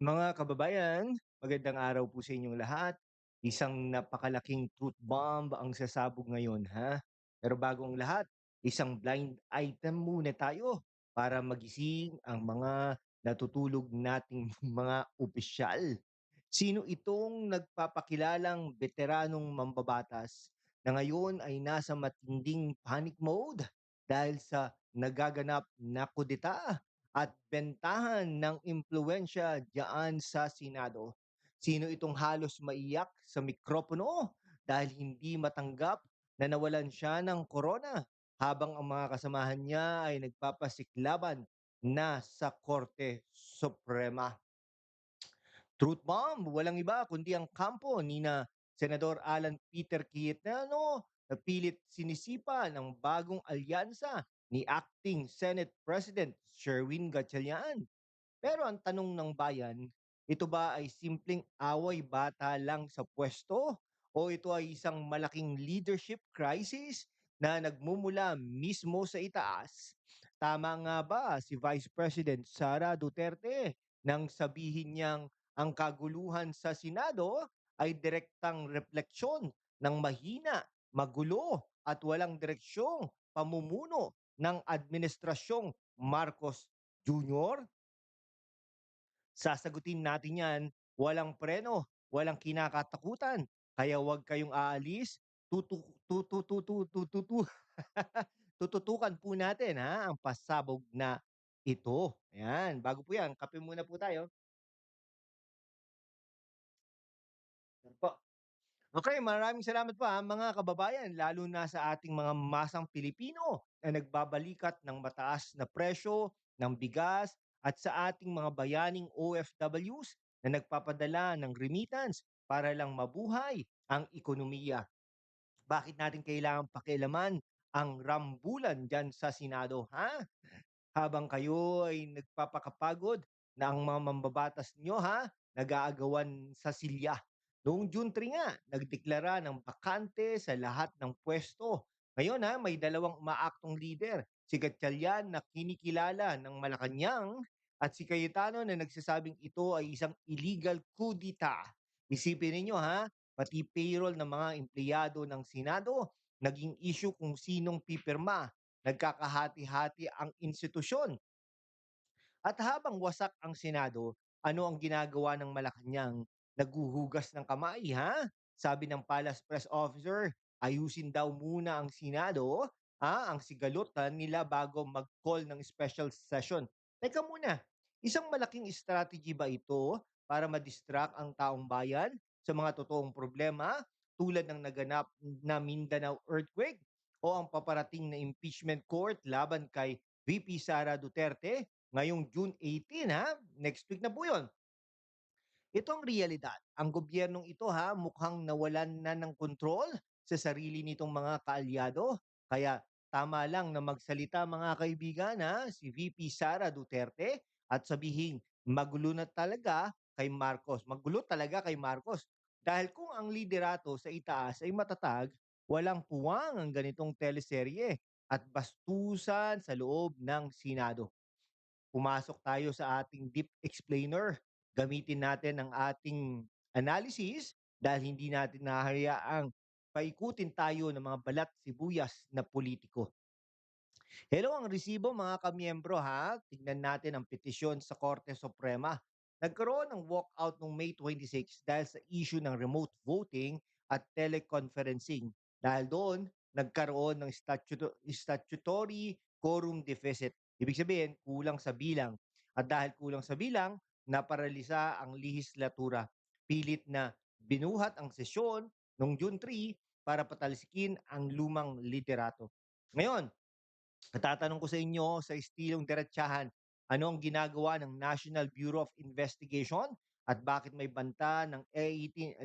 Mga kababayan, magandang araw po sa inyong lahat. Isang napakalaking truth bomb ang sasabog ngayon, ha? Pero bago ang lahat, isang blind item muna tayo para magising ang mga natutulog nating mga opisyal. Sino itong nagpapakilalang veteranong mambabatas na ngayon ay nasa matinding panic mode dahil sa nagaganap na kudeta at bentahan ng impluensya diyan sa Senado? Sino itong halos maiyak sa mikropono dahil hindi matanggap na nawalan siya ng korona habang ang mga kasamahan niya ay nagpapasiklaban na sa Korte Suprema? Truth bomb, walang iba kundi ang kampo ni na Senador Alan Peter Cayetano na pilit sinisipa ng bagong alyansa ni Acting Senate President Sherwin Gatchalian. Pero ang tanong ng bayan, ito ba ay simpleng away bata lang sa pwesto o ito ay isang malaking leadership crisis na nagmumula mismo sa itaas? Tama nga ba si Vice President Sara Duterte nang sabihin niyang ang kaguluhan sa Senado ay direktang refleksyon ng mahina, magulo at walang direksyong pamumuno ng Administrasyong Marcos Jr.? Sasagutin natin yan, walang preno, walang kinakatakutan. Kaya huwag kayong aalis, tutu tutu tutu tutu tututukan po natin ang pasabog na ito. Ayan, bago po yan, kape muna po tayo. Yan po. Okay, maraming salamat po mga kababayan, lalo na sa ating mga masang Pilipino na nagbabalikat ng mataas na presyo ng bigas at sa ating mga bayaning OFWs na nagpapadala ng remittance para lang mabuhay ang ekonomiya. Bakit natin kailangan pakialaman ang rambulan diyan sa Senado, ha? Habang kayo ay nagpapakapagod na ang mga mambabatas nyo nag-aagawan sa silya. Noong June 3 nga, nagdeklara ng bakante sa lahat ng pwesto. Ngayon may dalawang umaaktong leader, si Gatchalian na kinikilala ng Malacanang at si Cayetano na nagsasabing ito ay isang illegal kudita. Isipin ninyo pati payroll ng mga empleyado ng Senado naging issue kung sinong pipirma. Nagkakahati-hati ang institusyon. At habang wasak ang Senado, ano ang ginagawa ng Malacanang? Naguhugas ng kamay, ha? Sabi ng Palace Press Officer, ayusin daw muna ang Senado, ang sigalutan nila bago mag-call ng special session. Teka muna, isang malaking strategy ba ito para madistract ang taong bayan sa mga totoong problema tulad ng naganap na Mindanao earthquake o ang paparating na impeachment court laban kay VP Sara Duterte ngayong June 18 next week na po 'yon. Ito ang realidad. Ang gobyernong ito mukhang nawalan na ng kontrol sa sarili nitong mga kaalyado. Kaya tama lang na magsalita mga kaibigan si VP Sara Duterte at sabihin magulo na talaga kay Marcos. Magulo talaga kay Marcos. Dahil kung ang liderato sa itaas ay matatag, walang puwang ang ganitong teleserye at bastusan sa loob ng Senado. Pumasok tayo sa ating deep explainer. Gamitin natin ang ating analysis dahil hindi natin nahayaang paikutin tayo ng mga balat sibuyas na politiko. Hello ang resibo mga kamiyembro Tignan natin ang petisyon sa Korte Suprema. Nagkaroon ng walkout noong May 26 dahil sa issue ng remote voting at teleconferencing. Dahil doon, nagkaroon ng statutory quorum deficit. Ibig sabihin, kulang sa bilang. At dahil kulang sa bilang, naparalisa ang lehislatura. Pilit na binuhat ang sesyon noong June 3 para patalsikin ang lumang liderato. Ngayon, tatanong ko sa inyo sa estilong diretsahan, ano ang ginagawa ng National Bureau of Investigation at bakit may banta ng 18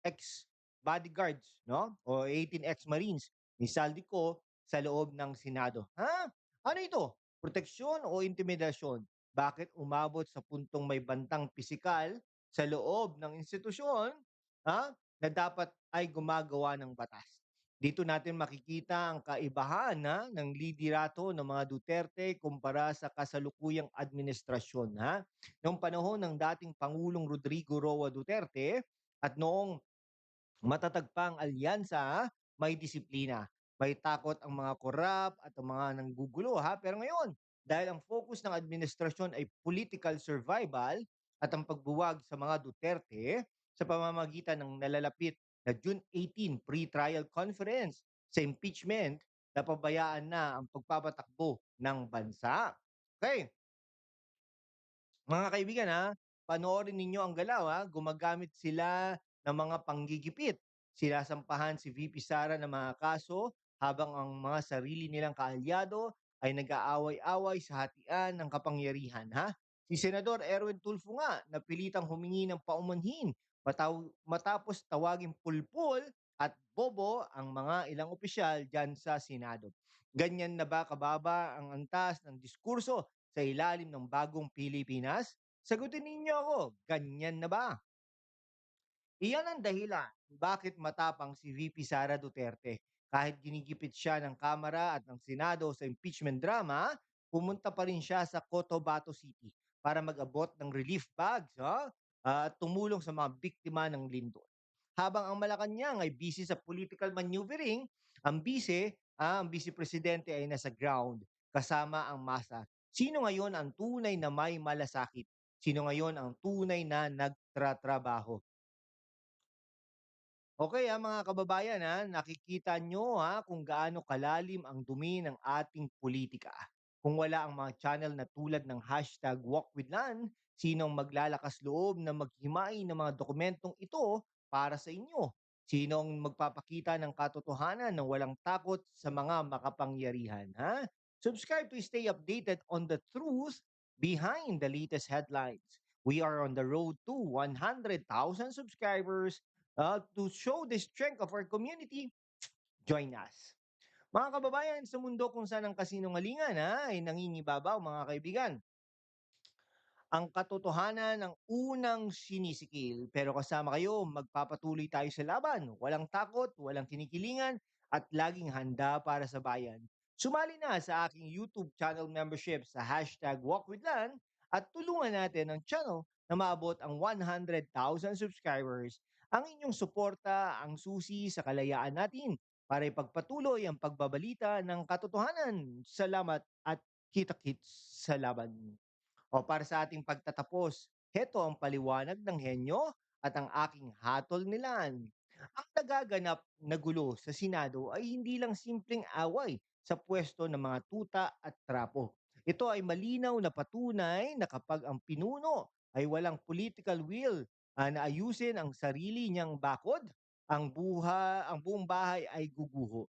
ex-bodyguards o 18 ex-marines ni Saldico sa loob ng Senado? Ano ito? Proteksyon o intimidasyon? Bakit umabot sa puntong may bantang pisikal sa loob ng institusyon na dapat ay gumagawa ng batas? Dito natin makikita ang kaibahan ng liderato ng mga Duterte kumpara sa kasalukuyang administrasyon. Noong panahon ng dating Pangulong Rodrigo Roa Duterte at noong matatag pa ang alyansa, may disiplina. May takot ang mga korap at ang mga nanggugulo Pero ngayon, dahil ang focus ng administrasyon ay political survival at ang pagbuwag sa mga Duterte sa pamamagitan ng nalalapit na June 18 pre-trial conference sa impeachment, napabayaan na ang pagpapatakbo ng bansa. Okay, mga kaibigan panoorin ninyo ang galaw gumagamit sila ng mga panggigipit. Sinasampahan si VP Sara ng mga kaso habang ang mga sarili nilang kaalyado ay nag-aaway-away sa hatian ng kapangyarihan. Si Senador Erwin Tulfo nga napilitang humingi ng paumanhin matapos tawaging pulpul at bobo ang mga ilang opisyal dyan sa Senado. Ganyan na ba kababa ang antas ng diskurso sa ilalim ng bagong Pilipinas? Sagutin ninyo ako, ganyan na ba? Iyan ang dahilan bakit matapang si VP Sara Duterte. Kahit ginigipit siya ng Kamara at ng Senado sa impeachment drama, pumunta pa rin siya sa Cotabato City para mag-abot ng relief bags at tumulong sa mga biktima ng lindol. Habang ang Malacanang ay busy sa political maneuvering, ang vice presidente ay nasa ground kasama ang masa. Sino ngayon ang tunay na may malasakit? Sino ngayon ang tunay na nagtratrabaho? Okay mga kababayan nakikita nyo kung gaano kalalim ang dumi ng ating politika. Kung wala ang mga channel na tulad ng hashtag #WalkWithLan, sinong maglalakas loob na maghimay ng mga dokumentong ito para sa inyo? Sinong magpapakita ng katotohanan ng walang takot sa mga makapangyarihan? Subscribe to stay updated on the truth behind the latest headlines. We are on the road to 100,000 subscribers. To show the strength of our community, join us. Mga kababayan, sa mundo kung saan ang kasinungalingan ay nangingibabaw, mga kaibigan, ang katotohanan ng unang sinisikil. Pero kasama kayo, magpapatuloy tayo sa laban. Walang takot, walang kinikilingan, at laging handa para sa bayan. Sumali na sa aking YouTube channel membership sa hashtag #WalkWithLan at tulungan natin ang channel na maabot ang 100,000 subscribers. Ang inyong suporta ang susi sa kalayaan natin para ipagpatuloy ang pagbabalita ng katotohanan. Salamat at kita-kits sa laban. O para sa ating pagtatapos, heto ang paliwanag ng henyo at ang aking hatol nilan. Ang nagaganap na gulo sa Senado ay hindi lang simpleng away sa pwesto ng mga tuta at trapo. Ito ay malinaw na patunay na kapag ang pinuno ay walang political will na ayusin ang sarili niyang bakod, ang buong bahay ay guguho.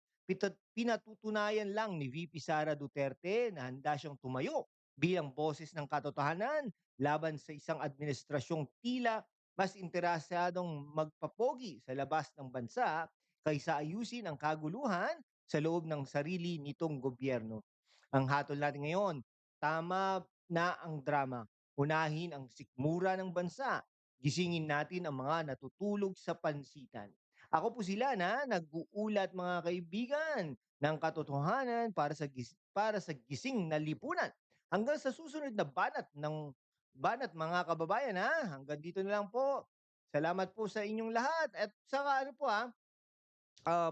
Pinatutunayan lang ni VP Sara Duterte na handa siyang tumayo bilang boses ng katotohanan laban sa isang administrasyong tila mas interesadong magpapogi sa labas ng bansa kaysa ayusin ang kaguluhan sa loob ng sarili nitong gobyerno. Ang hatol natin ngayon, tama na ang drama. Unahin ang sikmura ng bansa. Gisingin natin ang mga natutulog sa pansitan. Ako po sila na nag-uulat mga kaibigan ng katotohanan para sa gising na lipunan. Hanggang sa susunod na banat mga kababayan hanggang dito na lang po. Salamat po sa inyong lahat at saka ano po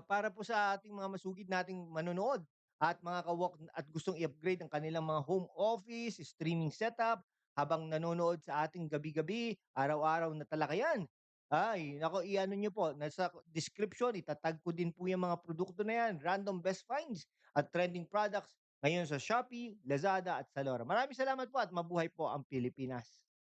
para po sa ating mga masugid nating manonood at mga kawok at gustong i-upgrade ang kanilang mga home office, streaming setup habang nanonood sa ating gabi-gabi, araw-araw na talakayan. Ay, nako i-ano niyo po, nasa description itatag ko din po yung mga produkto na yan, random best finds at trending products ngayon sa Shopee, Lazada at Zalora. Maraming salamat po at mabuhay po ang Pilipinas.